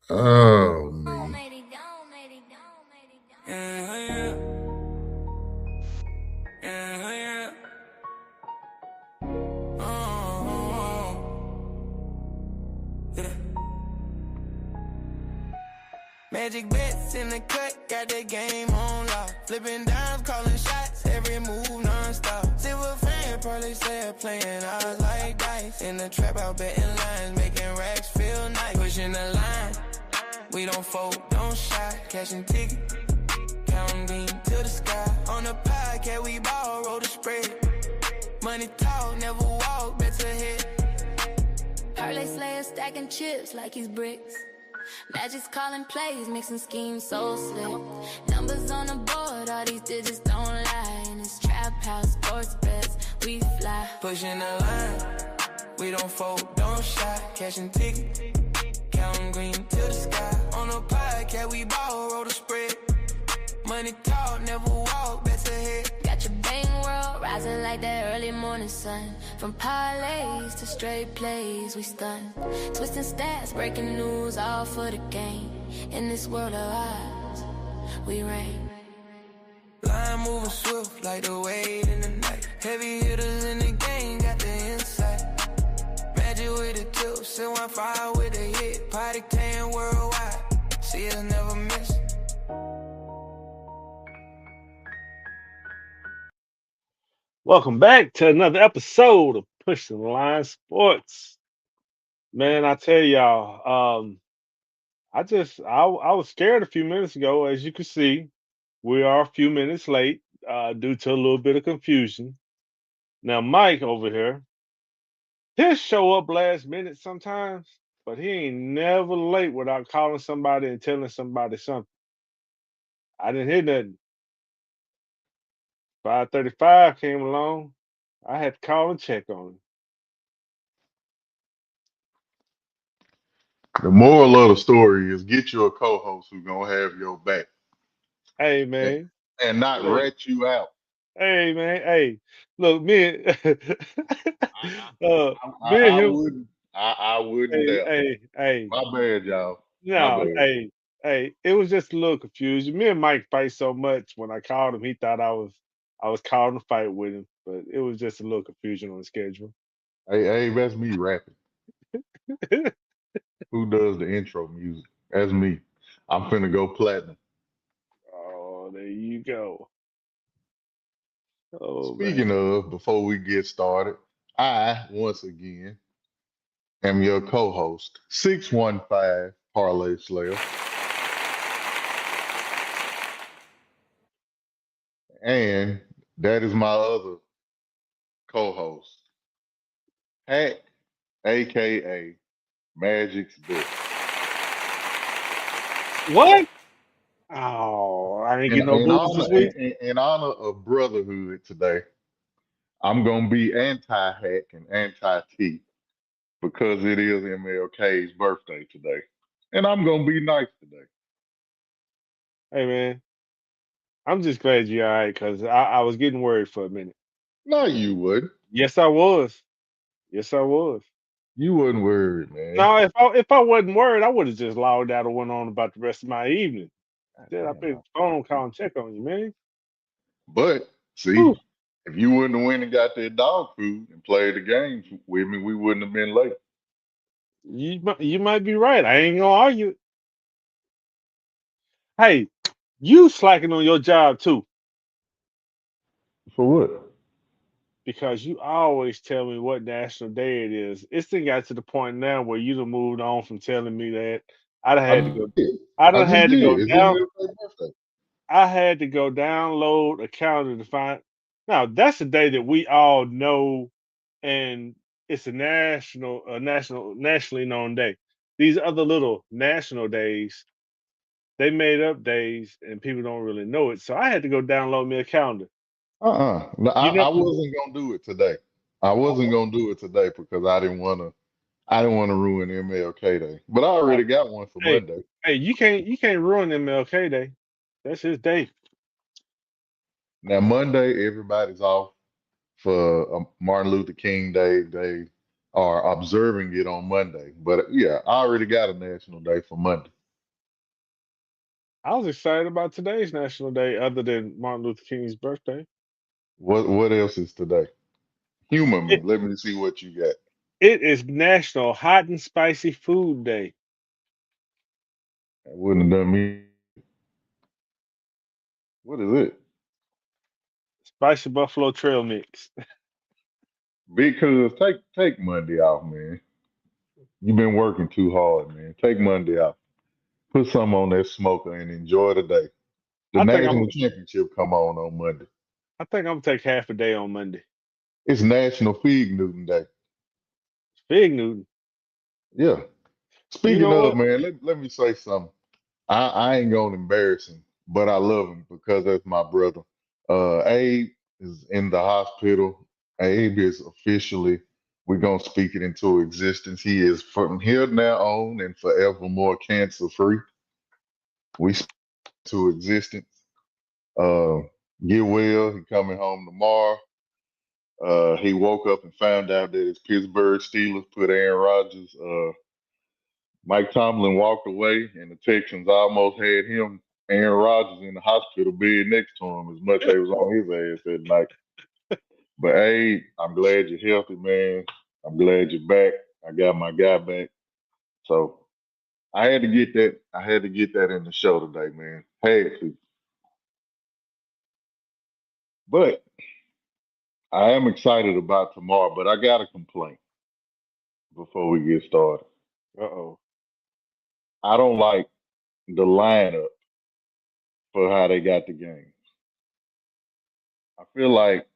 Oh, me. Yeah, yeah, yeah. Oh, yeah. Magic bets in the cut, got that game on lock. Flipping dimes, calling shots, every move non-stop. Silver fan, probably said playing odds like dice. In the trap, out betting lines, making racks feel nice. Pushing the line, we don't fold, don't shy. Cashing tickets, counting beam to the sky. On the podcast, we ball, roll the spread. Money talk, never walk, bets ahead. Parlay slayer stacking chips like he's bricks. Magic's calling plays, mixing schemes so slick. Numbers on the board, all these digits don't lie. In this trap house, sports bets, we fly. Pushing the line, we don't fold, don't shy. Cashing tickets, counting green to the sky. On the podcast, we ball, roll the spread. Money talk, never walk, bets ahead. Got your bang world rising like that early morning sun. From parlays to straight plays, we stun. Twisting stats, breaking news, all for the game. In this world of ours, we reign. Line moving swift like the wave in the night. Heavy hitters in the game, got the insight. Magic with the tips, and Wi-Fi with a hit. Potty tan worldwide, see us never miss. Welcome back to another episode of Pushing the Line Sports. Man, I tell y'all, I was scared a few minutes ago. As you can see, we are a few minutes late due to a little bit of confusion. Now, Mike over here, he'll show up last minute sometimes, but he ain't never late without calling somebody and telling somebody something. I didn't hear nothing. 5:35 came along. I had to call and check on him. The moral of the story is get you a co-host who's gonna have your back Hey and, man, and not look, rat you out. hey man, hey, look, me and I, uh, me and I him, wouldn't. I wouldn't hey, dare. hey, My bad, y'all. My no, bad. hey, it was just a little confusion. Me and Mike fight so much. When I called him, he thought I was calling a fight with him, but it was just a little confusion on the schedule. Hey, that's me rapping. Who does the intro music? That's me. I'm finna go platinum. Oh, there you go. Oh Speaking man, of, before we get started, I once again am your co-host, 615 Parlay Slayer, and that is my other co-host, Hack, aka Magic's Bet. what? Oh, I didn't get no In booze honor this week. in honor of brotherhood today, I'm gonna be anti-Hack and anti-T because it is MLK's birthday today, and I'm gonna be nice today. Hey man, I'm just glad you're all right because I was getting worried for a minute. No, you wouldn't. Yes, I was. Yes, I was. You wouldn't worry, man. No, if I wasn't worried, I would have just logged out and went on about the rest of my evening. God Instead, I damn, picked the phone call and check on you, man. but Whew, see, if you wouldn't have went and got that dog food and played the games with me, we wouldn't have been late. you might be right. I ain't gonna argue it. Hey, you slacking on your job too, For what? because you always tell me what national day it is. It's then got to the point now where you done moved on from telling me that. I done I had to go. did. I I done just had to go did. It's down. MLK's birthday. I had to go download a calendar to find. Now that's a day that we all know, and it's nationally known day. These other little national days, they made up days, and people don't really know it. So I had to go download me a calendar. No, You know, I wasn't gonna do it today. I wasn't gonna do it today because I didn't want to ruin MLK Day. But I uh, already got one for hey, Monday. hey, you can't ruin MLK Day. That's his day. Now Monday, everybody's off for Martin Luther King Day. are observing it on Monday. But yeah, I already got a national day for Monday. I was excited about today's National Day, other than Martin Luther King's birthday. What else is today? Humor me. It, Let me see what you got. it is National Hot and Spicy Food Day. That wouldn't have done me. What is it? Spicy Buffalo Trail Mix. Because take Monday off, man. You've been working too hard, man. Take Monday off. Put some on that smoker and enjoy the day. The I think national I'm championship come on Monday. I think I'm gonna take half a day on Monday. It's National Fig Newton Day. Fig Newton. Yeah. You Speaking know of, what? man, let me say something. I ain't gonna embarrass him, but I love him because that's my brother. Abe is in the hospital. Abe is officially, we're gonna speak it into existence. He is from here now on and forevermore cancer free. We speak it to existence. Uh, get well. He coming home tomorrow. He woke up and found out that his Pittsburgh Steelers put Aaron Rodgers. Mike Tomlin walked away, and the Texans almost had him, Aaron Rodgers, in the hospital bed next to him. As much they was on his ass that night. But hey, I'm glad you're healthy, man. I'm glad you're back. I got my guy back. So I had to get that. I had to get that in the show today, man. Had to. But I am excited about tomorrow. But I got a complaint before we get started. Uh-oh. I don't like the lineup for how they got the game. I feel like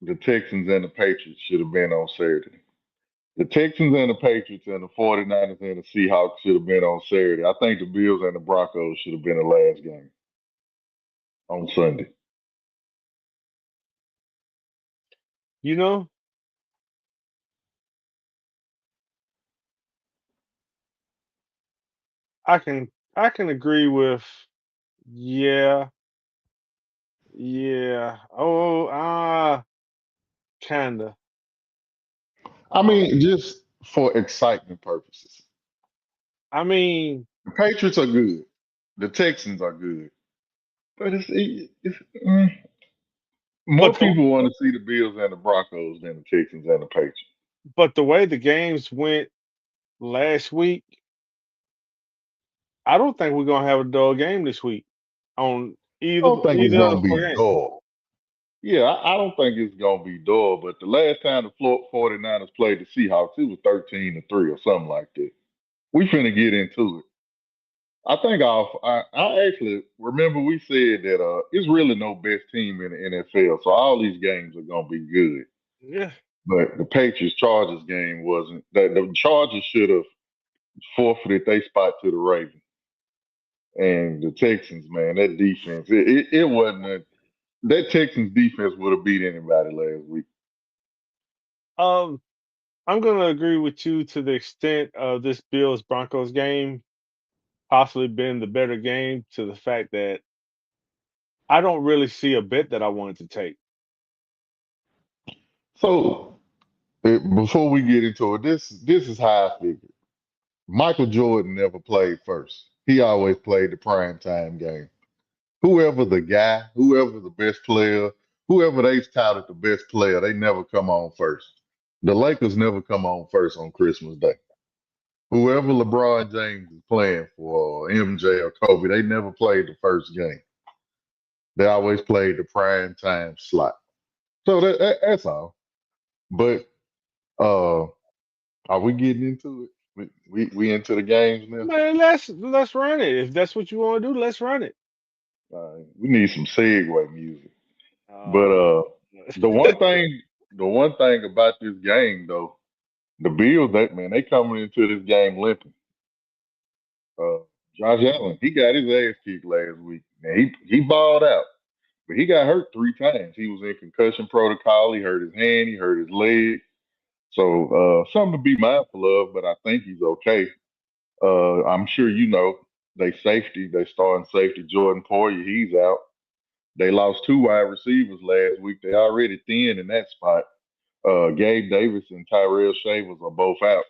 the Texans and the Patriots should have been on Saturday. The Texans and the Patriots and the 49ers and the Seahawks should have been on Saturday. I think the Bills and the Broncos should have been the last game on Sunday. You know, I can agree with yeah, yeah. Oh, kinda. I mean, just for excitement purposes. I mean, The Patriots are good. The Texans are good. But it's more but the people want to see the Bills and the Broncos than the Texans and the Patriots. but the way the games went last week, I don't think we're gonna have a dull game this week on I don't think it's either of going the to four be games. dull. Yeah, I don't think it's gonna be dull, but the last time the 49ers played the Seahawks, it was 13-3 or something like that. We finna get into it. I actually remember we said that it's really no best team in the NFL, so all these games are gonna be good. Yeah. But the Patriots Chargers game wasn't. That the Chargers should have forfeited their spot to the Ravens and the Texans. Man, that defense, it wasn't. That Texans defense would have beat anybody last week. Um, I'm gonna agree with you to the extent of this Bills Broncos game possibly being the better game to the fact that I don't really see a bet that I wanted to take. So before we get into it, this is how I figured. Michael Jordan never played first. He always played the prime time game. Whoever the guy, whoever the best player, whoever they touted the best player, they never come on first. The Lakers never come on first on Christmas Day. Whoever LeBron James is playing for, or MJ or Kobe, they never played the first game. They always played the prime time slot. So that's all. But uh are we getting into it? We into the games now? Man, let's run it. If that's what you want to do, let's run it. We need some segue music. But Uh, the one thing, the one thing about this game though, the Bills, they coming into this game limping. Uh, Josh Allen, he got his ass kicked last week. Now he balled out, but he got hurt 3 times. He was in concussion protocol. He hurt his hand. He hurt his leg. So something to be mindful of. But I think he's okay. I'm sure you know they starting safety Jordan Poyer. He's out. They lost 2 wide receivers last week. They already thin in that spot. Gabe Davis and Tyrell Shavers are both out.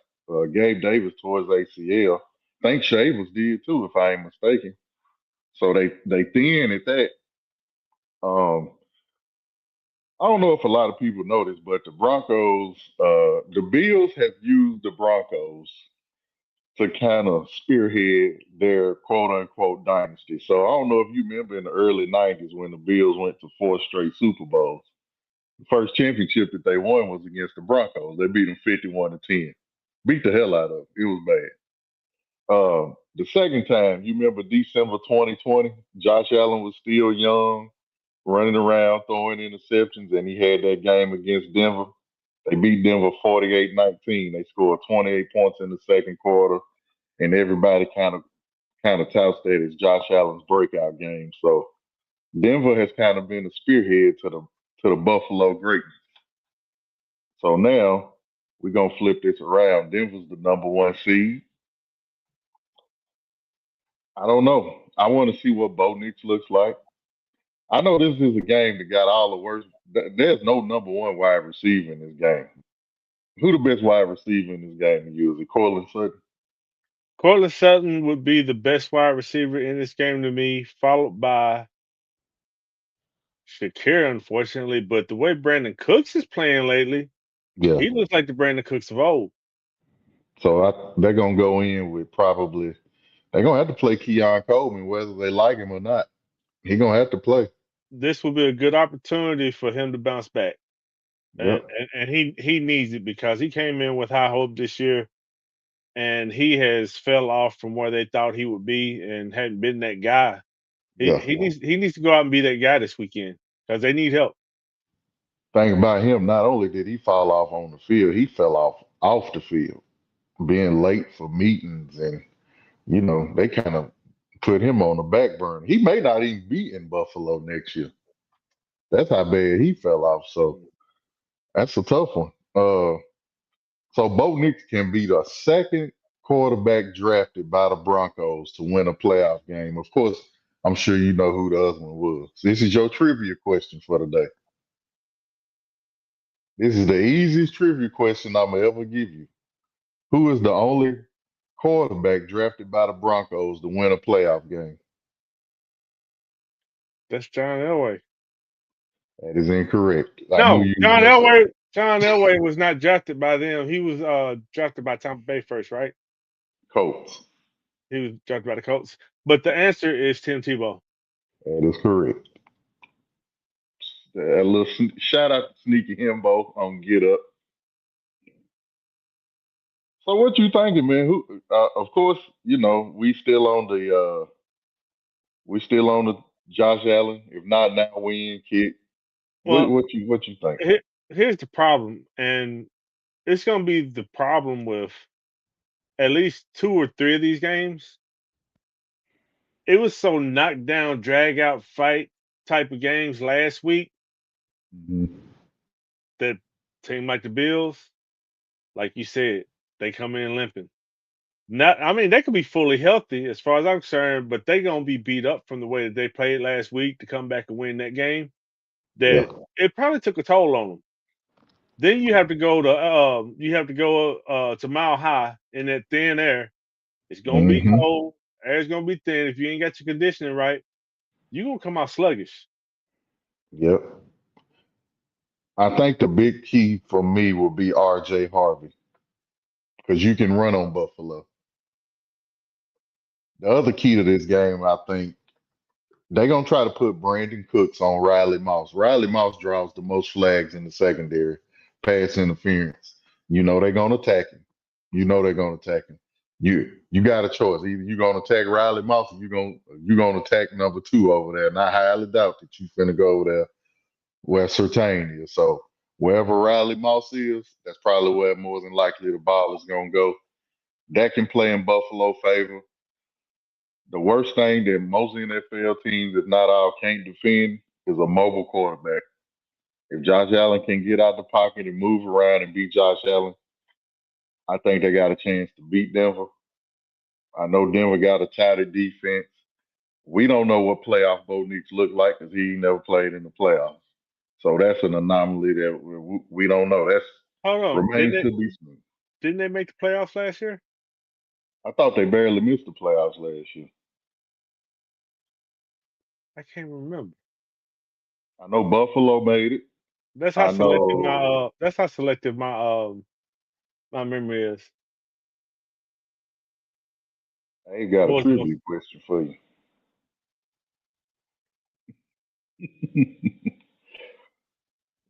Gabe Davis towards ACL. I think Shavers did too, if I ain't mistaken. So they thin at that. Um, I don't know if a lot of people know this, but the Broncos, the Bills have used the Broncos to kind of spearhead their quote unquote dynasty. So I don't know if you remember in the early 90s when the Bills went to four straight Super Bowls. The first championship that they won was against the Broncos. They beat them 51-10. Beat the hell out of them. It was bad. The second time, you remember December 2020, Josh Allen was still young, running around, throwing interceptions, and he had that game against Denver. They beat Denver 48-19. They scored 28 points in the second quarter, and everybody kind of touts that as Josh Allen's breakout game. So Denver has kind of been a spearhead to the Buffalo greatness. So now we're gonna flip this around. Denver's the number one seed. I don't know. I want to see what Bo Nix looks like. I know this is a game that got all the worst. There's no number one wide receiver in this game. Who the best wide receiver in this game to you? Is it Cortland Sutton? Cortland Sutton would be the best wide receiver in this game to me, followed by Shakir, unfortunately. But the way Brandon Cooks is playing lately, Yeah. he looks like the Brandon Cooks of old. So they're gonna go in with probably they're gonna have to play Keon Coleman whether they like him or not. He's gonna have to play. This will be a good opportunity for him to bounce back. And, Yep. and, and he needs it because he came in with high hope this year and he has fell off from where they thought he would be and hadn't been that guy. He Yeah. he needs he needs to go out and be that guy this weekend because they need help. Thing about him, not only did he fall off on the field, he fell off the field, being late for meetings, and they kind of put him on the back burner. He may not even be in Buffalo next year. That's how bad he fell off. So that's a tough one. So Bo Nix can be the second quarterback drafted by the Broncos to win a playoff game. Of course, I'm sure you know who the other one was. This is your trivia question for today. This is the easiest trivia question I'm gonna ever give you. Who is the only quarterback drafted by the Broncos to win a playoff game? That's John Elway. That is incorrect. I knew No, you was John mess up. Elway. John Elway was not drafted by them. He was drafted by Tampa Bay first, right? Colts. He was drafted by the Colts. But the answer is Tim Tebow. That is correct. A little shout out to Sneaky Himbo on Get Up. So what you thinking, man? Who? Of course, we still on the Josh Allen. If not now, when kid. What Well, what you what you think? here's the problem, and it's going to be the problem with at least two or three of these games. It was so knockdown, drag out fight type of games last week Mhm. that team like the Bills, like you said, they come in limping. Not, I mean, they could be fully healthy as far as I'm concerned, but they're gonna be beat up from the way that they played last week to come back and win that game. Yeah. That it probably took a toll on them. Then you have to go to Mile High in that thin air. It's gonna be Hmm. cold. Air's gonna be thin. If you ain't got your conditioning right, you're gonna come out sluggish. Yep. I think the big key for me will be R.J. Harvey because you can run on Buffalo. The other key to this game, I think, they're gonna try to put Brandon Cooks on Riley Moss. Riley Moss draws the most flags in the secondary, pass interference. They're gonna attack him. They're gonna attack him. You got a choice. Either you're gonna attack Riley Moss or you're gonna attack number two over there. And I highly doubt that you're gonna go over there where Sertain is. So wherever Riley Moss is, that's probably where more than likely the ball is gonna go. That can play in Buffalo favor. The worst thing that most NFL teams, if not all, can't defend is a mobile quarterback. If Josh Allen can get out the pocket and move around and beat Josh Allen, I think they got a chance to beat Denver. I know Denver got a touted defense. We don't know what playoff Bo Nix look like because he never played in the playoffs. So that's an anomaly that we don't know. That's Hold on, remains to be seen. didn't they make the playoffs last year? I thought they barely missed the playoffs last year. I can't remember. I know Buffalo made it. That's how I selective my know that's how selective my memory is. I ain't got What a was the most? trivia question for you.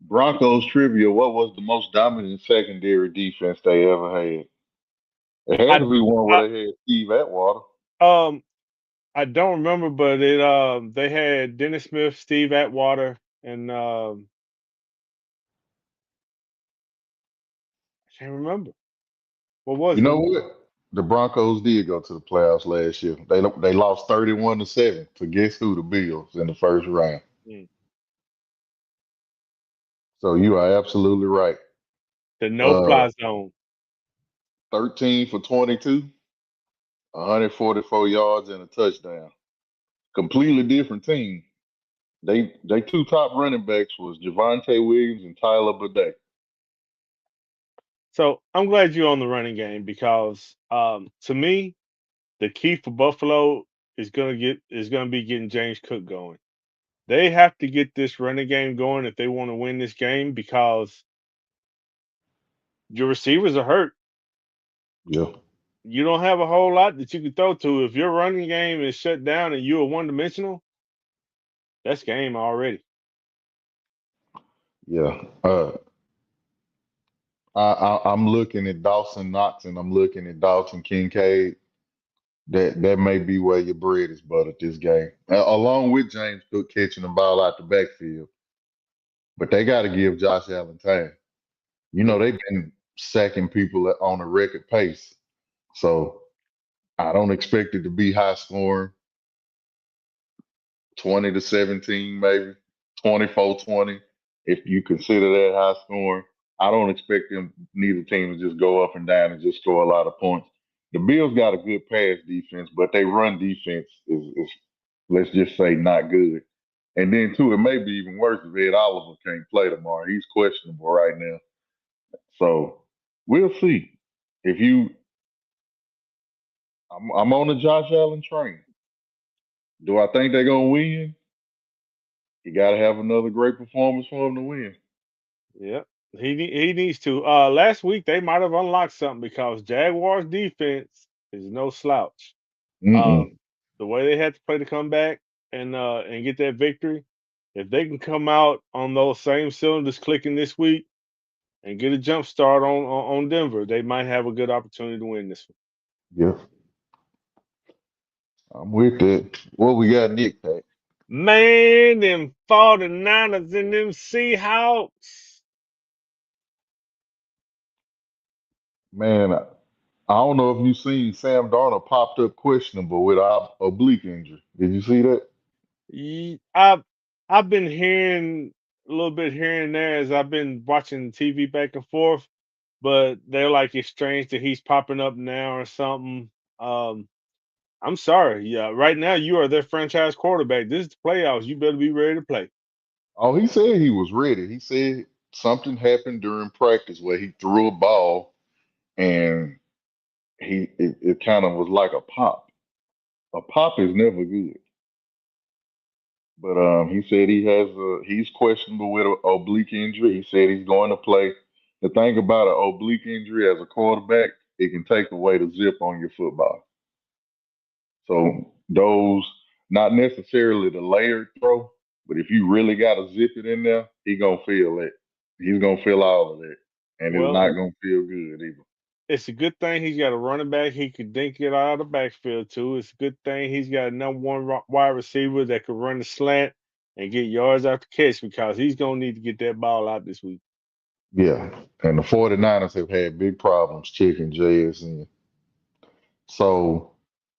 Broncos trivia. What was the most dominant secondary defense they ever had? It had I, to be one I where they had Steve Atwater. um I don't remember, but it they had Dennis Smith, Steve Atwater, and I can't remember. What You was it? know what? The Broncos did go to the playoffs last year. They lost 31-7 to guess who? The Bills in the first round. Mm. So you are absolutely right. The no Uh, fly zone. 13 for 22, 144 yards and a touchdown. Completely different team. They two top running backs was Javante Williams and Tyler Badette. So I'm glad you're on the running game because to me, the key for Buffalo is gonna be getting James Cook going. They have to get this running game going if they want to win this game because your receivers are hurt. Yeah, You don't have a whole lot that you can throw to. If your running game is shut down and you are one dimensional, that's game already. yeah. I'm looking at Dawson Knox and I'm looking at Dawson Kincaid. That may be where your bread is buttered this game, along with James Cook catching the ball out the backfield. But they got to give Josh Allen time. You know Yeah. they've been sacking people on a record pace, so I don't expect it to be high scoring, 20-17 maybe, 24-20. If you consider that high scoring, I don't expect them neither team to just go up and down and just score a lot of points. The Bills got a good pass defense, but they run defense is let's just say not good. And then too, it may be even worse if Ed Oliver can't play tomorrow. He's questionable right now. So we'll see. If you I'm on the Josh Allen train. Do I think they're gonna win? You gotta have another great performance for him to win. Yep. He needs to. Last week they might have unlocked something because Jaguars defense is no slouch. Mm-mm. The way they had to play to come back and get that victory, if they can come out on those same cylinders clicking this week and get a jump start on Denver, they might have a good opportunity to win this one. Yeah, I'm with that. What we got, Nick? Pack? Man, them 49ers and them Seahawks. Man, I don't know if you seen Sam Darnold popped up questionable with a oblique injury. Did you see that? I've been hearing a little bit here and there as I've been watching TV back and forth, but they're like it's strange that he's popping up now or something. Um, I'm sorry. Yeah, right now you are their franchise quarterback. This is the playoffs. You better be ready to play. Oh, he said he was ready. He said something happened during practice where he threw a ball and it kind of was like a pop. A pop is never good. But he said he's questionable with an oblique injury. He said he's going to play. The thing about an oblique injury as a quarterback, it can take away the zip on your football. So those not necessarily the layered throw, but if you really got to zip it in there, he gonna feel it. He's gonna feel all of it, and it's Well, not gonna feel good either. it's a good thing he's got a running back he could dink it out of the backfield too. It's a good thing he's got a number one wide receiver that could run the slant and get yards after catch because he's gonna need to get that ball out this week. Yeah, and the 49ers have had big problems checking JSN. So,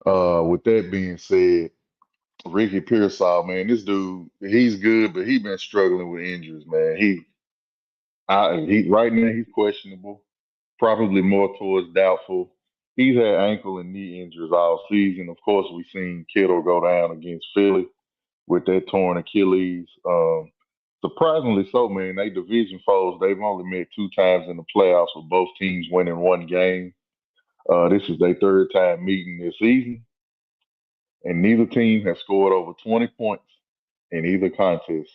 with that being said, Ricky Pearsall, man, this dude, he's good, but he been struggling with injuries, man. He right now he's questionable, probably more towards doubtful. He's had ankle and knee injuries all season. Of course, we've seen Kittle go down against Philly with that torn Achilles. Surprisingly so, man. They division foes. They've only met two times in the playoffs, with both teams winning one game. This is their third time meeting this season, and neither team has scored over 20 points in either contest.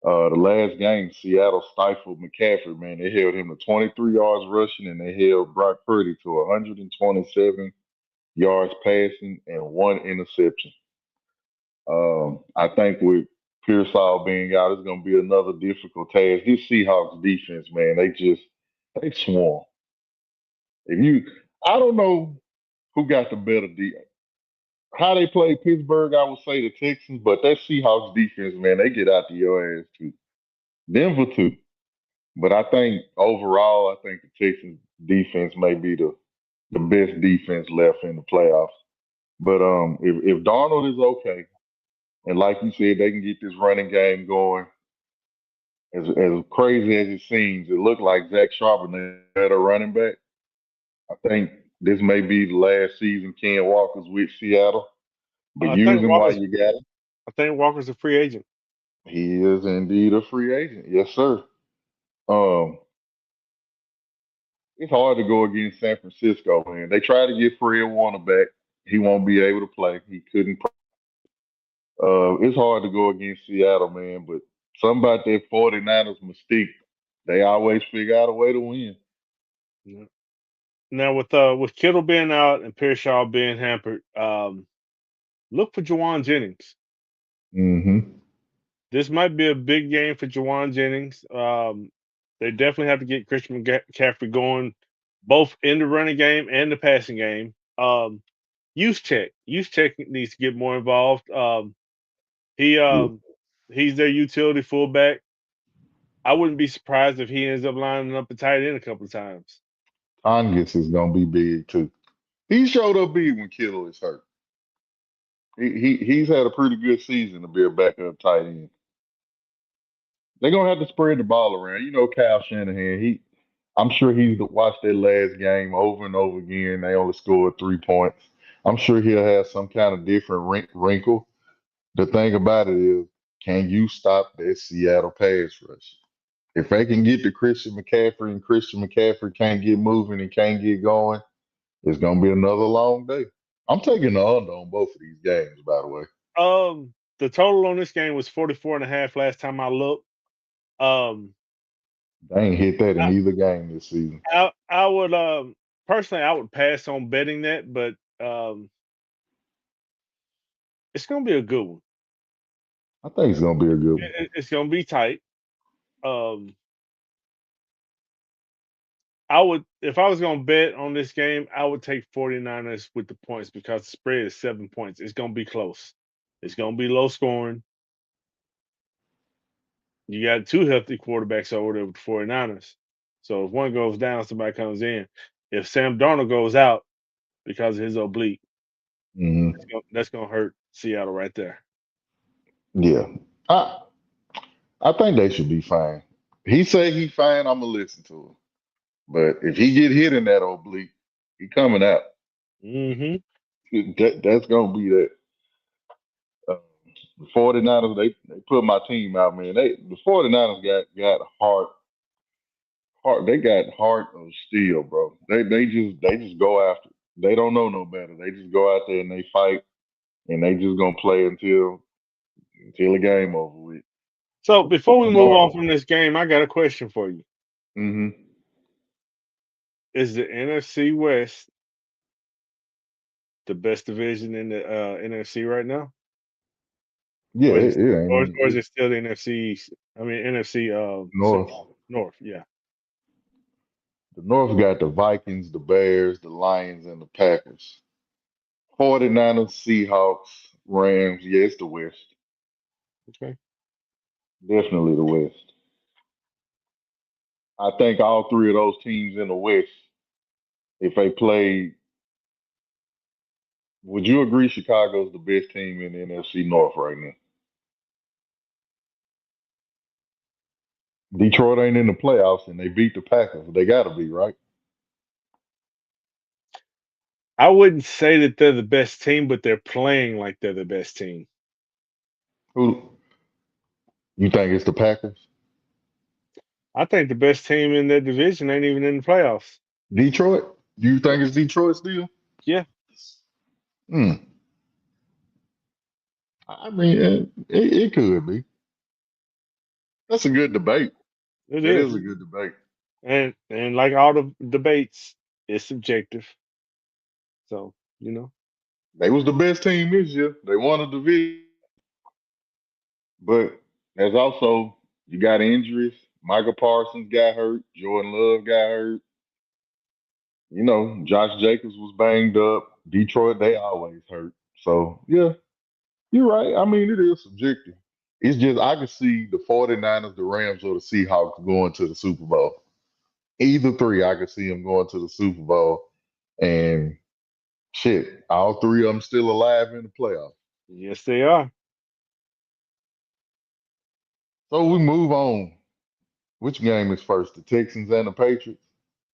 The last game, Seattle stifled McCaffrey, man. They held him to 23 yards rushing, and they held Brock Purdy to 127 yards passing and one interception. I think with Pearsall being out, it's going to be another difficult task. This Seahawks defense, man, they swarm. If you, I don't know who got the better how they play Pittsburgh, I would say the Texans, but that Seahawks defense, man, they get out to your ass too. Denver too. But I think overall, I think the Texans defense may be the best defense left in the playoffs. But if Darnold is okay, and like you said, they can get this running game going. As crazy as it seems, it looked like Zach Charbonnet better running back. I think this may be the last season Ken Walker's with Seattle. But I use think him while Walker's. you got him. I think Walker's a free agent. He is indeed a free agent. Yes, sir. Um, it's hard to go against San Francisco, man. They tried to get Fred Warner back. He won't be able to play. He couldn't. It's hard to go against Seattle, man. But something about that 49ers mystique, they always figure out a way to win. Yeah. Now with Kittle being out and Pearsall being hampered, look for Jawan Jennings. Mm-hmm. This might be a big game for Jawan Jennings. They definitely have to get Christian McCaffrey going, both in the running game and the passing game. Use check needs to get more involved. He Yeah. he's their utility fullback. I wouldn't be surprised if he ends up lining up a tight end a couple of times. Tongus is gonna be big too. He showed up big when Kittle is hurt. He's had a pretty good season to be a backup tight end. They're gonna have to spread the ball around. You know, Kyle Shanahan. I'm sure he's watched that last game over and over again. They only scored 3 points. I'm sure he'll have some kind of different wrinkle. The thing about it is, can you stop that Seattle pass rush? If they can get to Christian McCaffrey and Christian McCaffrey can't get moving and can't get going, it's gonna be another long day. I'm taking the under on both of these games, by the way. The total on this game was 44.5 last time I looked. Um, They ain't hit that in I, either game this season. I would personally I would pass on betting that, but it's gonna be a good one. I think it's gonna be a good one. It's gonna be tight. Um, I would if I was gonna bet on this game, I would take 49ers with the points because the spread is 7 points. It's gonna be close. It's gonna be low scoring. You got two healthy quarterbacks over there with the 49ers. So if one goes down, somebody comes in. If Sam Darnold goes out because of his oblique, Hmm. that's gonna hurt Seattle right there. Yeah, I I think they should be fine. He say he fine. I'm gonna listen to him. But if he get hit in that oblique, he coming out. Hmm. That's gonna be that. Uh, the 49ers, they put my team out, man. The 49ers got heart. They got heart of steel, bro. They just go after. It. They don't know no better. They just go out there and they fight, and they just gonna play until the game over with. So before we move on Darnold. from this game, I got a question for you. Hmm. Is the NFC West the best division in the NFC right now? Yeah, Or is it it, ain't even or is it still the NFC East? I mean NFC North. North, yeah. The North got the Vikings, the Bears, the Lions, and the Packers. 49ers, Seahawks, Rams. Yeah, it's the West. Okay. Definitely the West. I think all three of those teams in the West, if they played, would you agree Chicago's the best team in the NFC North right now? Detroit ain't in the playoffs and they beat the Packers. They got to be, right? I wouldn't say that they're the best team, but they're playing like they're the best team. Who You think it's the Packers? I think the best team in that division ain't even in the playoffs. Detroit? Do you Yeah, think it's Detroit still? yeah, Hmm. I mean, it could be. That's a good debate. it That is. is a good debate. And like all the debates, it's subjective. So you know, They was the best team this year. They won a division, but there's also you got injuries. Michael Parsons got hurt. Jordan Love got hurt. Josh Jacobs was banged up. Detroit, they always hurt. So yeah, you're right. I mean, it is subjective. It's just I could see the 49ers, the Rams, or the Seahawks going to the Super Bowl. Either three, I could see them going to the Super Bowl. And shit, all three of them still alive in the playoffs. yes, they are. So we move on. Which game is first, the Texans and the Patriots?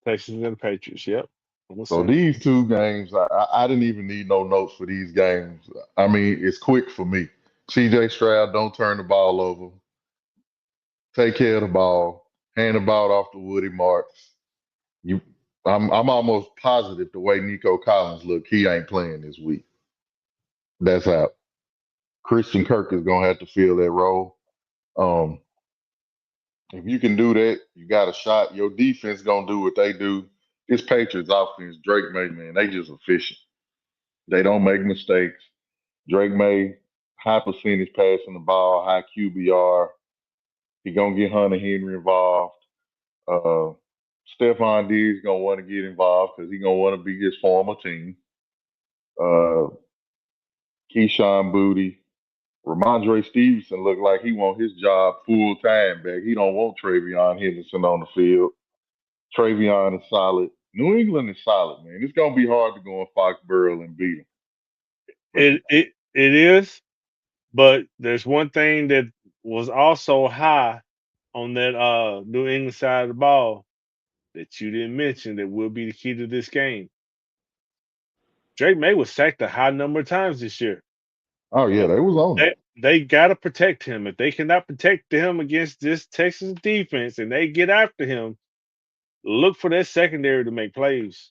Texans and the Patriots. Yep, on the So Sunday. these two games, I didn't even need no notes for these games. I mean, it's quick for me. CJ Stroud, don't turn the ball over. Take care of the ball. Hand the ball off to Woody Marks. You, I'm almost positive the way Nico Collins look, he ain't playing this week. That's out. Christian Kirk is gonna have to fill that role. Um, if you can do that, you got a shot. Your defense gonna do what they do. This Patriots offense, Drake May, man, they just efficient. They don't make mistakes. Drake May, high percentage passing the ball, high QBR. He gonna get Hunter Henry involved. Uh, Stephon Diggs gonna want to get involved because he gonna want to be his former team. Uh, Keyshawn Booty, Ramondre Stevenson look like he want his job full time back. He don't want Travion Henderson on the field. Travion is solid. New England is solid, man. It's gonna be hard to go in Foxborough and beat them. But It is, but there's one thing that was also high on that New England side of the ball that you didn't mention that will be the key to this game. Drake May was sacked a high number of times this year. oh yeah, And they was on him. they gotta protect him. If they cannot protect him against this Texas defense and they get after him, look for that secondary to make plays.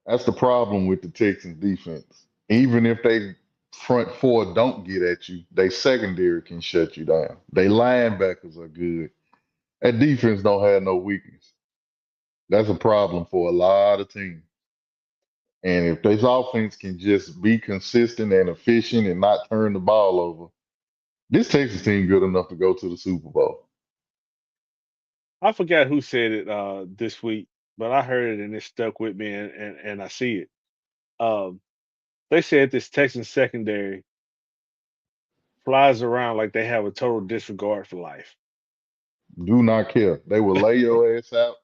That's the problem with the Texans defense. Even if they front four don't get at you, they secondary can shut you down. They linebackers are good. That defense don't have no weakness. That's a problem for a lot of teams. And if this offense can just be consistent and efficient and not turn the ball over, this Texas team good enough to go to the Super Bowl. I forgot who said it this week, but I heard it and it stuck with me and I see it. Um, they said this Texas secondary flies around like they have a total disregard for life. Do not care. They will lay your ass out.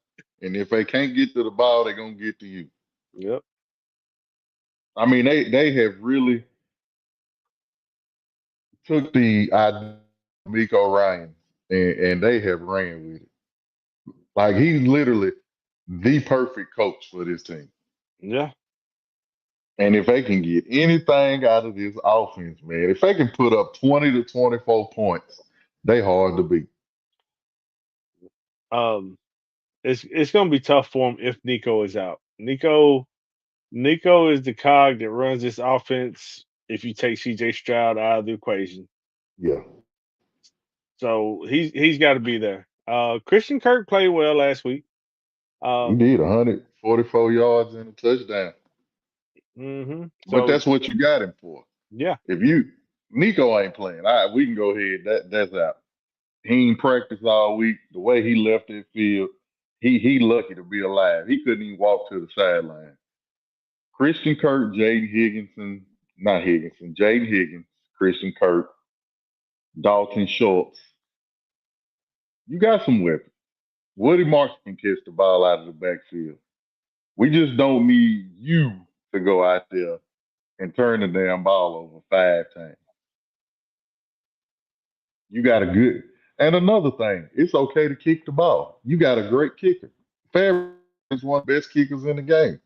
And if they can't get to the ball, they're gonna get to you. Yep. I mean, they have really took the idea of Miko Ryan and they have ran with it. Like he's literally the perfect coach for this team. Yeah. And if they can get anything out of this offense, man, if they can put up 20 to 24 points, they hard to beat. Um, it's gonna be tough for him if Nico is out. Nico is the cog that runs this offense. If you take CJ Stroud out of the equation, Yeah, so he's got to be there. Christian Kirk played well last week. he Um, did 144 yards and a touchdown. But so that's what you got him for. yeah, If you Nico ain't playing, all right, we can go ahead. That's out. He ain't practiced all week. The way he left that field, he lucky to be alive. He couldn't even walk to the sideline. Christian Kirk, Jaden Higgins, Christian Kirk, Dalton Schultz. You got some weapons. Woody Marsh can catch the ball out of the backfield. We just don't need you to go out there and turn the damn ball over 5 times. You got a good. And another thing, it's okay to kick the ball. You got a great kicker. Fair is one of the best kickers in the game.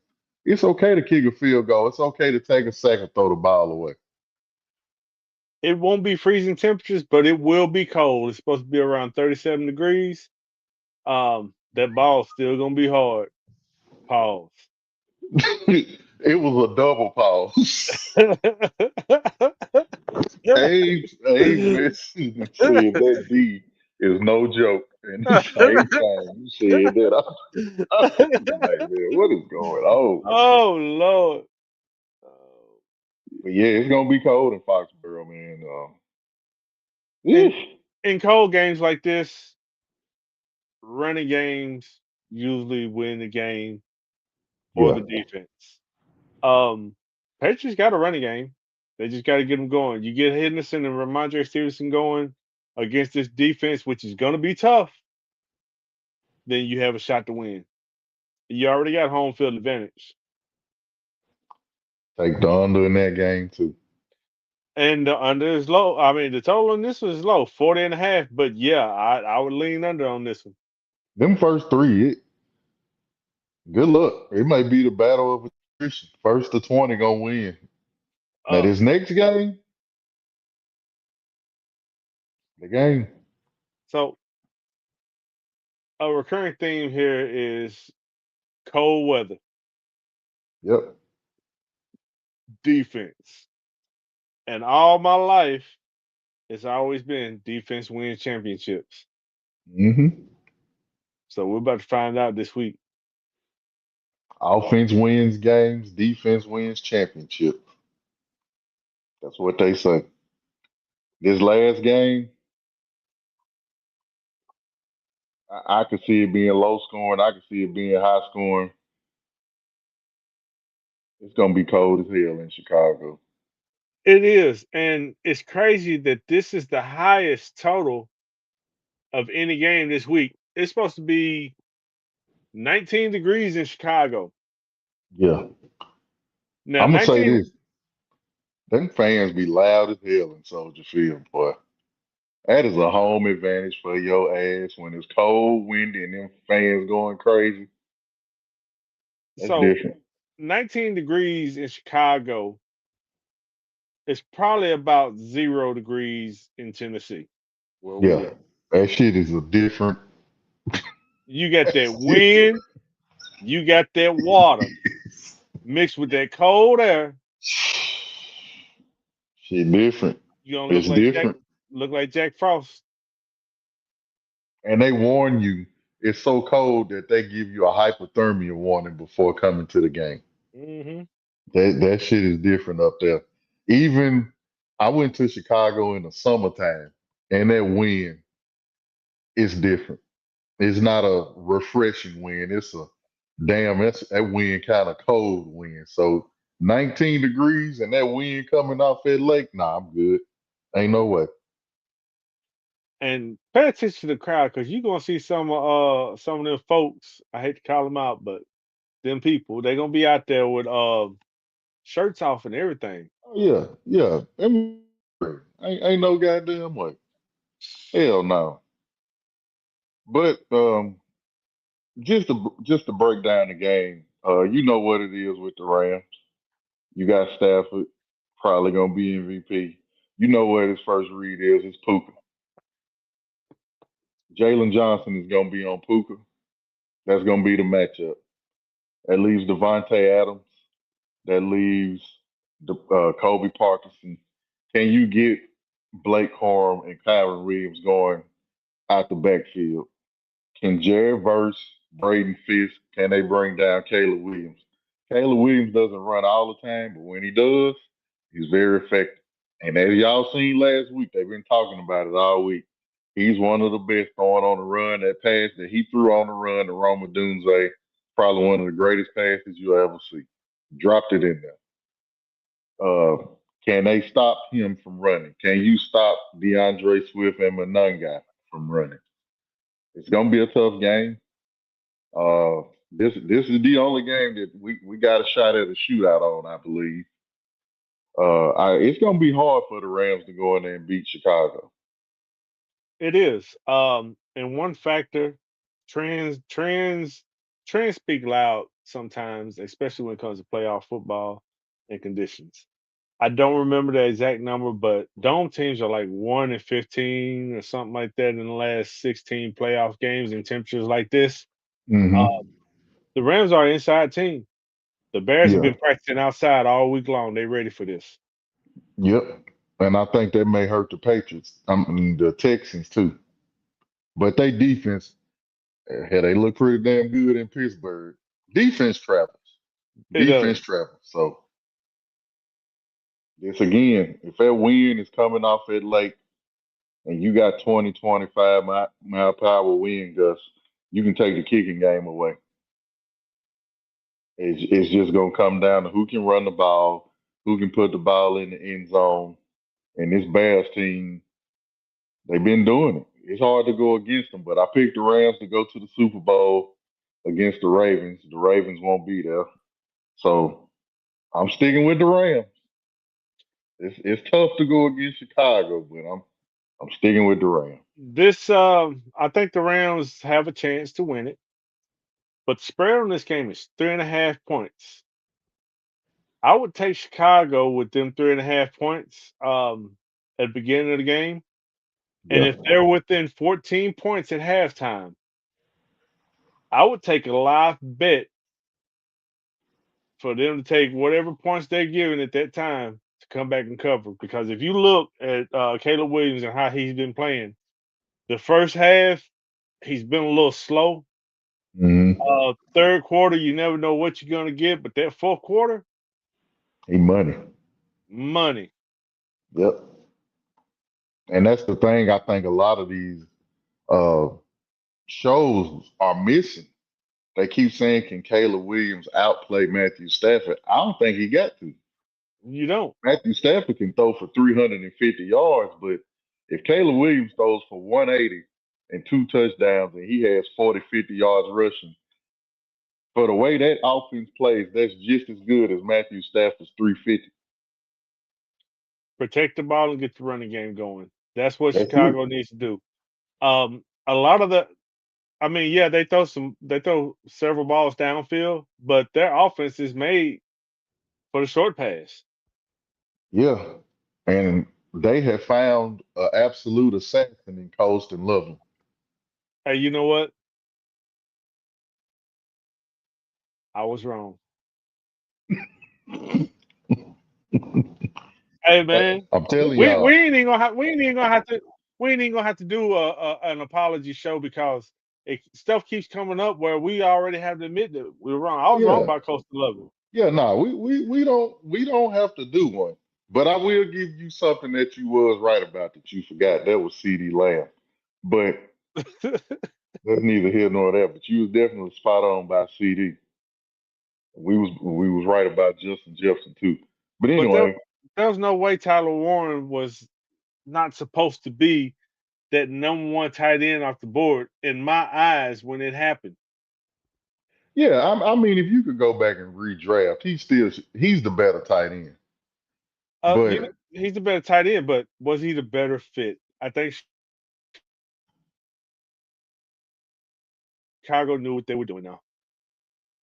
It's okay to kick a field goal. It's okay to take a second, throw the ball away. It won't be freezing temperatures, but it will be cold. It's supposed to be around 37 degrees. That ball's still gonna be hard. Pause. It was a double pause. Abe messaged and said that D is no joke. And the same time you said that, I was like, man, what is going on, man? Oh Lord. Oh. But yeah, it's gonna be cold in Foxborough, man. And Eesh. in cold games like this, running games usually win the game for Yeah, the defense. Um, Patriots got a running game. They just got to get them going. You get Henderson and Ramondre Stevenson going against this defense, which is going to be tough, then you have a shot to win. You already got home field advantage. take the under in that game too. And the under is low. I mean, the total on this one is low, 40 and a half. But yeah, I would lean under on this one. Them first three, good luck. It might be the battle of attrition. First to 20 gonna win. Now Uh, this next game, the game. so a recurring theme here is cold weather, Yep. defense. And all my life, it's always been defense wins championships. Hmm. So we're about to find out this week. Offense wins games, defense wins championship. That's what they say. This last game, I could see it being low scoring. I could see it being high scoring. It's gonna be cold as hell in Chicago. It is. And it's crazy that this is the highest total of any game this week. It's supposed to be 19 degrees in Chicago. Yeah. Now, I'm gonna say 19, this. Them fans be loud as hell in Soldier Field, boy. That is a home advantage for your ass when it's cold, windy, and them fans going crazy. That's so different. 19 degrees in Chicago is probably about 0 degrees in Tennessee, where we Yeah. live. That shit is a different. You got That's that different. wind, you got that water mixed with that cold air. Shit different. You're gonna It's different. look like Jack Frost. And they warn you it's so cold that they give you a hypothermia warning before coming to the game. Hmm. That shit is different up there. Even I went to Chicago in the summertime, and that wind is different. It's not a refreshing wind. It's a damn. That wind kind of cold wind. So 19 degrees and that wind coming off that lake. Nah, I'm good. Ain't no way. And pay attention to the crowd because you're gonna see some of them folks. I hate to call them out, but them people they're gonna be out there with shirts off and everything. Oh, yeah, yeah. Ain't no goddamn way. Hell no. But just to break down the game, you know what it is with the Rams. You got Stafford, probably gonna be MVP. You know what his first read is. It's Puka. Jalen Johnson is gonna be on Puka. That's gonna be the matchup. That leaves Devontae Adams. That leaves the Kobe Parkinson. Can you get Blake Corum and Kyron Williams going out the backfield? Can Jared Verse, Braden Fisk, can they bring down Caleb Williams? Caleb Williams doesn't run all the time, but when he does, he's very effective. And as y'all seen last week, they've been talking about it all week. He's one of the best throwing on the run. That pass that he threw on the run to Roma Dunze, probably one of the greatest passes you'll ever see. Dropped it in there. Uh, can they stop him from running? Can you stop DeAndre Swift and Monunga from running? It's gonna be a tough game. Uh, this is the only game that we got a shot at a shootout on, I believe. It's gonna be hard for the Rams to go in there and beat Chicago. It is. And one factor, trends, trends, trends speak loud sometimes, especially when it comes to playoff football and conditions. I don't remember the exact number, but dome teams are like 1-15 or something like that in the last 16 playoff games in temperatures like this. Uh, Hmm. the Rams are an inside team. The Bears have Yeah. been practicing outside all week long. They ready for this. Yep. And I think that may hurt the Patriots. I mean, the Texans too. But they defense, hey, they look pretty damn good in Pittsburgh. Defense travels. It does. Defense travels. So this again, if that wind is coming off that lake and you got 20, 25 mile per hour wind gusts, you can take the kicking game away. It's just gonna come down to who can run the ball, who can put the ball in the end zone. And this Bears team, they've been doing it. It's hard to go against them, but I picked the Rams to go to the Super Bowl against the Ravens. The Ravens won't be there, so I'm sticking with the Rams. It's tough to go against Chicago, but I'm sticking with the Rams. I think the Rams have a chance to win it, but the spread on this game is 3.5 points. I would take Chicago with them 3.5 points at the beginning of the game. And Yeah. if they're within 14 points at halftime, I would take a live bet for them to take whatever points they're giving at that time to come back and cover. Because if you look at Caleb Williams and how he's been playing, the first half, he's been a little slow. Hmm. Third quarter, you never know what you're going to get. But that fourth quarter, He money. money. Yep. And that's the thing. I think a lot of these uh, shows are missing. They keep saying, "Can Caleb Williams outplay Matthew Stafford?" I don't think he got to. You don't. Matthew Stafford can throw for 350 yards, but if Caleb Williams throws for 180 and 2 touchdowns and he has 40, 50 yards rushing, for the way that offense plays, that's just as good as Matthew Stafford's 350. Protect the ball and get the running game going. That's what That's it. Chicago needs to do. A lot of the I mean, yeah, they throw several balls downfield, but their offense is made for the short pass. Yeah. And they have found an absolute assassin in Colston Loveland. Hey, you know what? I was wrong. Hey man, I'm telling we y'all, ain't even gonna have we ain't even gonna have to do an apology show because stuff keeps coming up where we already have to admit that we were wrong. I was wrong yeah, about Coastal Lovely. yeah, no, we don't have to do one. But I will give you something that you was right about that you forgot. That was CD Lamb. But that's neither here nor there. But you was definitely spot on by CD. We was right about Justin Jefferson too. But But anyway, there was no way Tyler Warren was not supposed to be that number one tight end off the board in my eyes when it happened. yeah, I mean, if you could go back and redraft, he's the better tight end. But He's the better tight end, but was he the better fit? I think Chicago knew what they were doing now.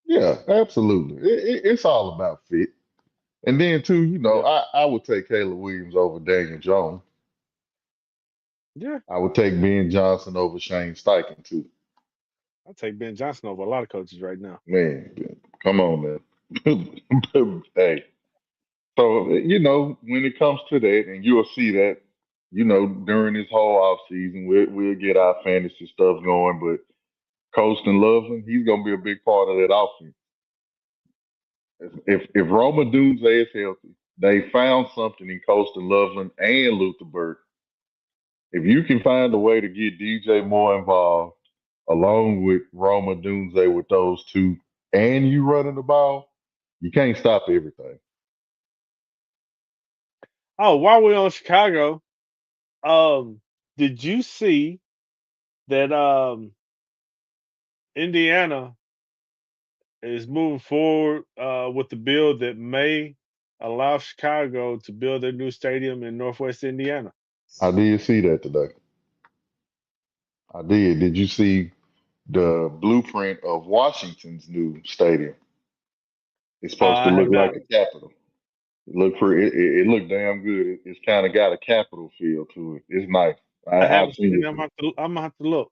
yeah, absolutely, it's all about fit. And then too, Yeah, I would take Caleb Williams over Daniel Jones. yeah. I would take Ben Johnson over Shane Steichen too. I'll take Ben Johnson over a lot of coaches right now. Man, come on, man. Hey, so when it comes to that, and you'll see that, during this whole off season, we'll get our fantasy stuff going. But Colston Loveland, he's gonna be a big part of that offense. If Roma Dunze is healthy, they found something in Colston Loveland and Luther Burke. If you can find a way to get DJ Moore involved, along with Roma Dunze with those two, and you running the ball, you can't stop everything. Oh, while we're on Chicago, um, did you see that Indiana is moving forward with the bill that may allow Chicago to build their new stadium in Northwest Indiana? I did see that today. I did. Did you see the blueprint of Washington's new stadium? It's supposed to I look have like not. the Capitol. it looked damn good. It's kind of got a capital feel to it. It's nice. I I've haven't seen seen it. them. I'm gonna have to look.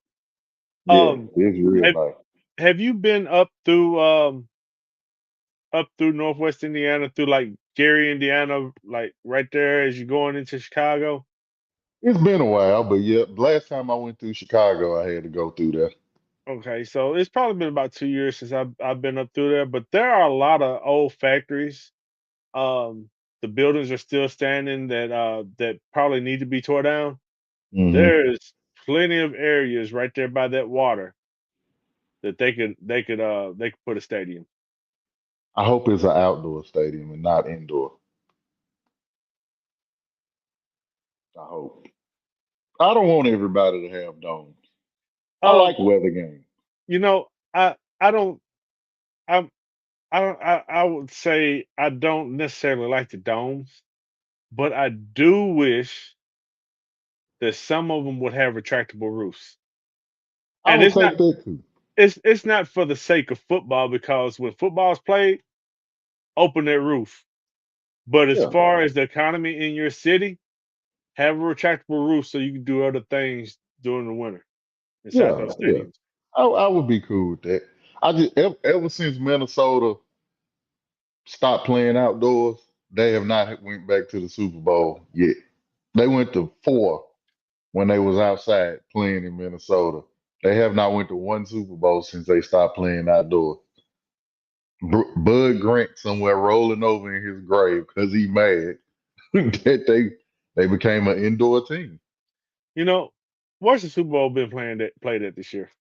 Yeah, Um, it's real have nice. have you been up through Northwest Indiana through like Gary, Indiana, like right there as you're going into Chicago? It's been a while, but yeah, last time I went through Chicago, I had to go through there. Okay, so it's probably been about 2 years since I've been up through there, but there are a lot of old factories. Um, the buildings are still standing that probably need to be tore down. Hmm. There's plenty of areas right there by that water that they could put a stadium. I hope it's an outdoor stadium and not indoor. I hope. I don't want everybody to have domes. I Um, like weather games. you know, I don't I'm I would say I don't necessarily like the domes, but I do wish that some of them would have retractable roofs. I And would take that too. it's not for the sake of football because when football's played, open that roof. But as Yeah, far as the economy in your city, have a retractable roof so you can do other things during the winter inside yeah, those yeah. stadiums. I would be cool with that. I just ever since Minnesota stopped playing outdoors, they have not went back to the Super Bowl yet. They went to four when they was outside playing in Minnesota. They have not went to one Super Bowl since they stopped playing outdoors. Bud Grant somewhere rolling over in his grave because he mad that they became an indoor team. You know, where's the Super Bowl been played at this year?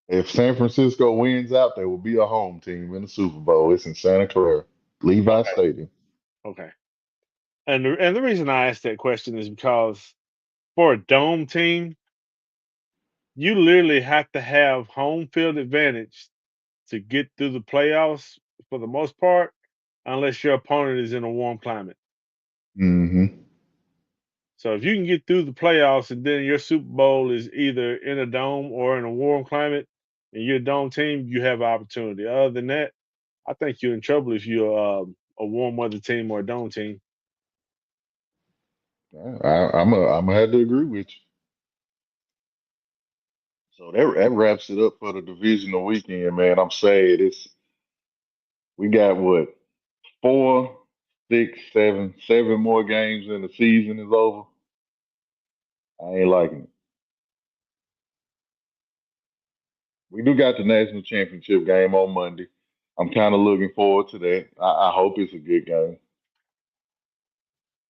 If San Francisco wins out, there will be a home team in the Super Bowl. It's in Santa Clara, Levi Okay, Stadium. okay. And the reason I asked that question is because for a dome team, you literally have to have home field advantage to get through the playoffs for the most part, unless your opponent is in a warm climate. Hmm. So if you can get through the playoffs and then your Super Bowl is either in a dome or in a warm climate, and you're a dome team, you have opportunity. Other than that, I think you're in trouble if you're a warm weather team or a dome team. I'm gonna have to agree with you. So that wraps it up for the divisional weekend, man. I'm sad. We got what, four, six, seven more games and the season is over. I ain't liking it. We do got the national championship game on Monday. I'm kind of looking forward to that. I hope it's a good game.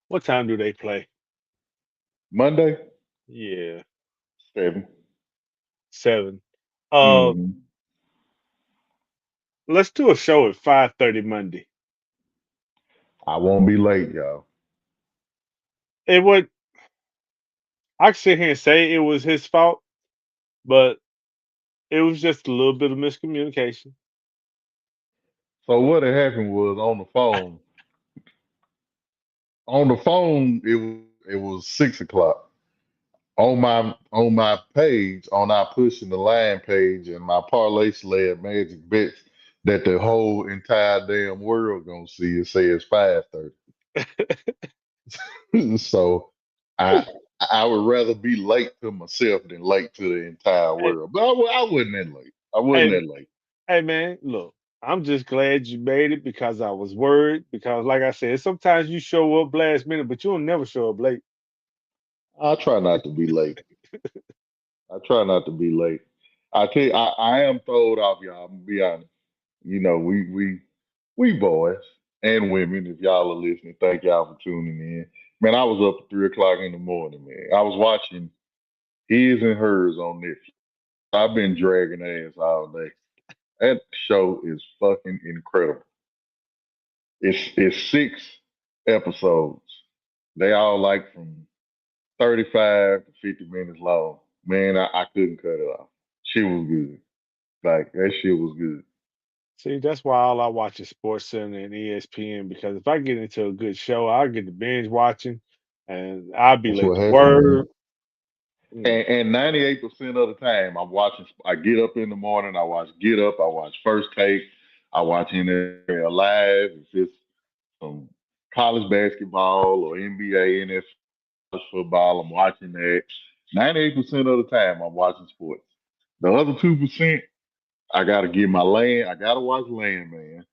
What time do they play? Monday, Yeah, 7. 7. Uh, Mm-hmm. let's do a show at 5:30 Monday. I won't be late, y'all. It would. I could sit here and say it was his fault, but it was just a little bit of miscommunication. So what had happened was on the phone. On the phone, it was 6 o'clock. On my page, on our pushing the line page and my parlay slab magic bets that the whole entire damn world gonna see, it says 5:30. So I I would rather be late to myself than late to the entire Hey, world. But I wasn't that late. I wasn't hey, that late. hey, man, look, I'm just glad you made it because I was worried. Because, like I said, sometimes you show up last minute, but you'll never show up late. I try not to be late. I try not to be late. I tell you, I am throwed off, y'all. I'm gonna be honest. You know, we boys and women, if y'all are listening, thank y'all for tuning in. Man, I was up at 3 o'clock in the morning, man. I was watching His and Hers on Netflix. I've been dragging ass all day. That show is fucking incredible. It's 6 episodes. They all like from 35 to 50 minutes long. Man, I couldn't cut it off. She was good. Like that shit was good. See, that's why all I watch is Sports Center and ESPN because if I get into a good show, I'll get to binge watching and I'll be That's late what to happened, man. work. Mm. And 98% of the time, I'm watching. I get up in the morning. I watch Get Up. I watch First Take. I watch NFL Live. If it's some college basketball or NBA, NFL football. I'm watching that. 98% of the time, I'm watching sports. The other 2%, I gotta get my land. I gotta watch Land Man.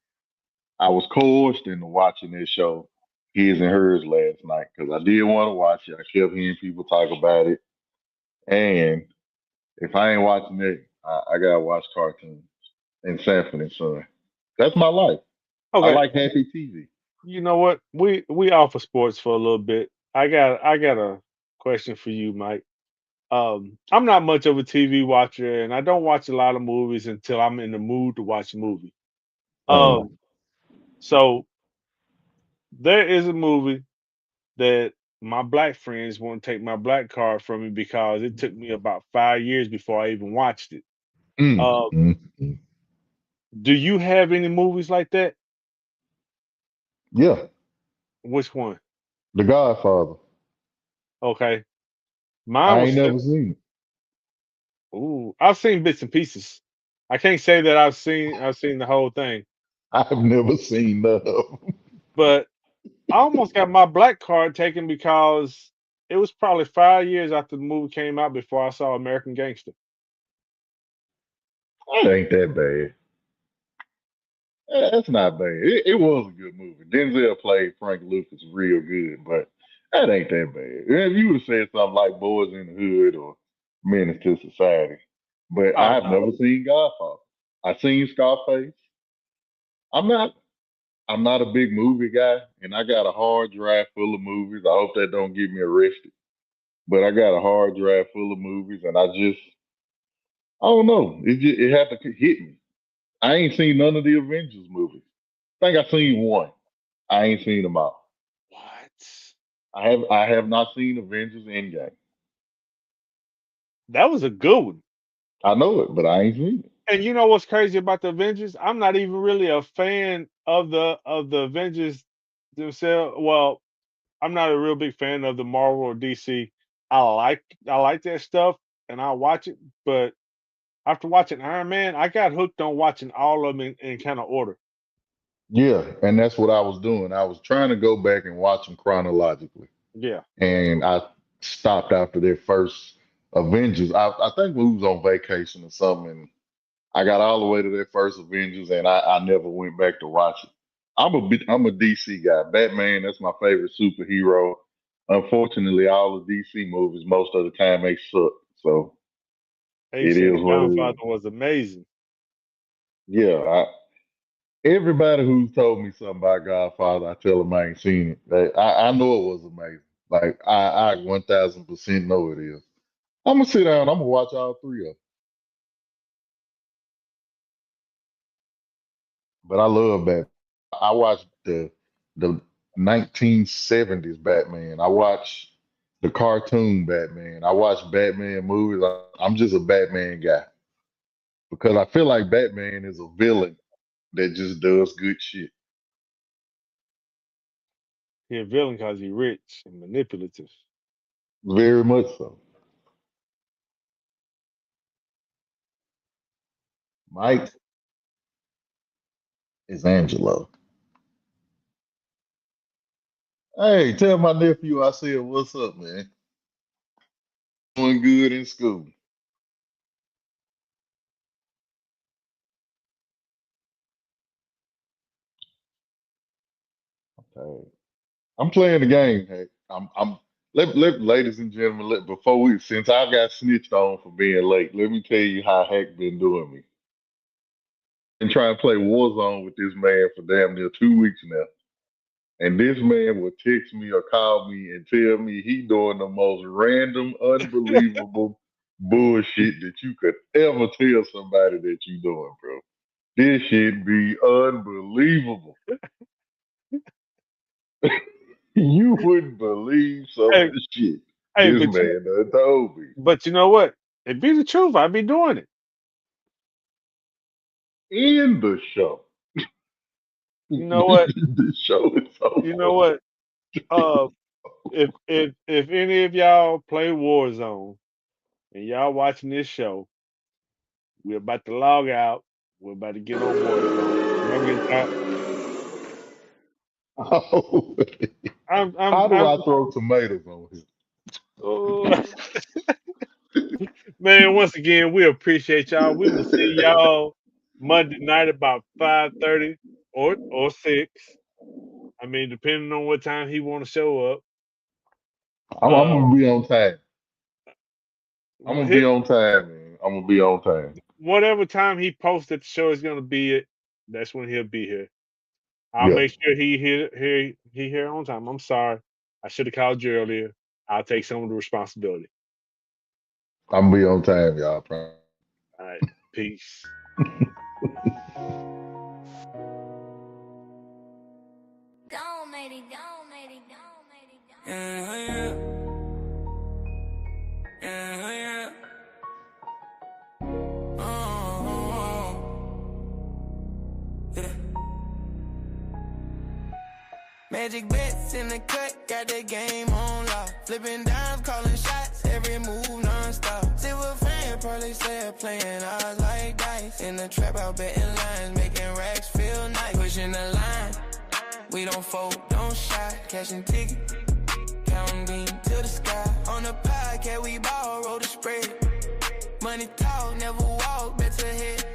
I was coerced into watching this show, His and Hers, last night because I did want to watch it. I kept hearing people talk about it, and if I ain't watching it, I gotta watch cartoons and Sanford and Son. That's my life. I Okay, like happy TV. you know what? We offer sports for a little bit. I got a question for you, Mike. I'm not much of a TV watcher, and I don't watch a lot of movies until I'm in the mood to watch a movie. Uh, Um, so there is a movie that my black friends want to take my black card from me because it took me about 5 years before I even watched it. mm, Uh, mm, mm. do you have any movies like that? Yeah, Which one? The Godfather. Okay, mine I was. ain't never seen Ooh, I've seen bits and pieces. I can't say that I've seen the whole thing, it. I've never seen none of them. but I almost got my black card taken because it was probably 5 years after the movie came out before I saw American Gangster. That ain't that bad. That's not bad. It was a good movie. Denzel played Frank Lucas real good, but that ain't that bad. If you would have said something like Boys in the Hood or Menace to Society, but Oh I've no, never seen Godfather. I seen Scarface. I'm not. I'm not a big movie guy, and I got a hard drive full of movies. I hope that don't get me arrested, but I got a hard drive full of movies, and I don't know. It had to hit me. I ain't seen none of the Avengers movies. I think I seen one. I ain't seen them all. what? I have not seen Avengers Endgame. That was a good one. I know it, but I ain't seen it. And you know what's crazy about the Avengers? I'm not even really a fan of the Avengers themselves. Well, I'm not a real big fan of the Marvel or DC. I like that stuff and I watch it, but after watching Iron Man, I got hooked on watching all of them in kind of order. Yeah, and that's what I was doing. I was trying to go back and watch them chronologically, Yeah. and I stopped after their first Avengers. I think we was on vacation or something, and I got all the way to their first Avengers, and I never went back to watch it. I'm a DC guy. Batman, that's my favorite superhero. Unfortunately, all the DC movies, most of the time, they suck. So They it said is The what it Godfather is. was amazing. Yeah, everybody who's told me something about Godfather, I tell them I ain't seen it. I know it was amazing. Like I 1000% know it is. I'm gonna sit down. I'm gonna watch all three of them. But I love Batman. I watched the 1970s Batman. I watched the cartoon Batman. I watch Batman movies. I'm just a Batman guy because I feel like Batman is a villain that just does good shit. He a villain because he rich and manipulative. Very much so. Mike is Angelo. Hey, tell my nephew I said, what's up, man? Doing good in school. Hey, I'm playing the game. Hey, ladies and gentlemen, before since I got snitched on for being late, let me tell you how Hack been doing me. Been trying to play Warzone with this man for damn near 2 weeks now. And this man will text me or call me and tell me he doing the most random, unbelievable bullshit that you could ever tell somebody that you doing, bro. This shit be unbelievable. You wouldn't believe some of Hey, the shit hey, this man done told me but you know what? It be the truth. I be doing it. in the show. You know what? The show is so You know fucked what? Uh, if any of y'all play Warzone and y'all watching this show, we're about to log out. We're about to get on Warzone. Y'all get y'all, Oh, I'm how I'm do I'm I throw tomatoes on here? oh, man, once again, we appreciate y'all. We will see y'all Monday night about 5:30 or 6. I mean, depending on what time he want to show up. I'm Uh, gonna be on time. I'm well, gonna be on time, man. I'm gonna be on time. whatever time he posts that the show is gonna be at, that's when he'll be here. I'll Yeah, make sure he here on time. I'm sorry. I should have called you earlier. I'll take some of the responsibility. I'm gonna be on time, y'all. I promise. All right. Peace. Gone, matey, gone, matey, gone, matey, gone. Yeah, yeah, yeah. Yeah. Magic bets in the cut, got the game on lock. Flipping dimes, calling shots, every move non-stop. Silver fan, probably said playing odds like dice. In the trap, out betting lines, making racks feel nice. Pushing the line, we don't fold, don't shy. Cashing tickets, counting beam to the sky. On the podcast, we ball, roll the spread. Money talk, never walk, bets ahead.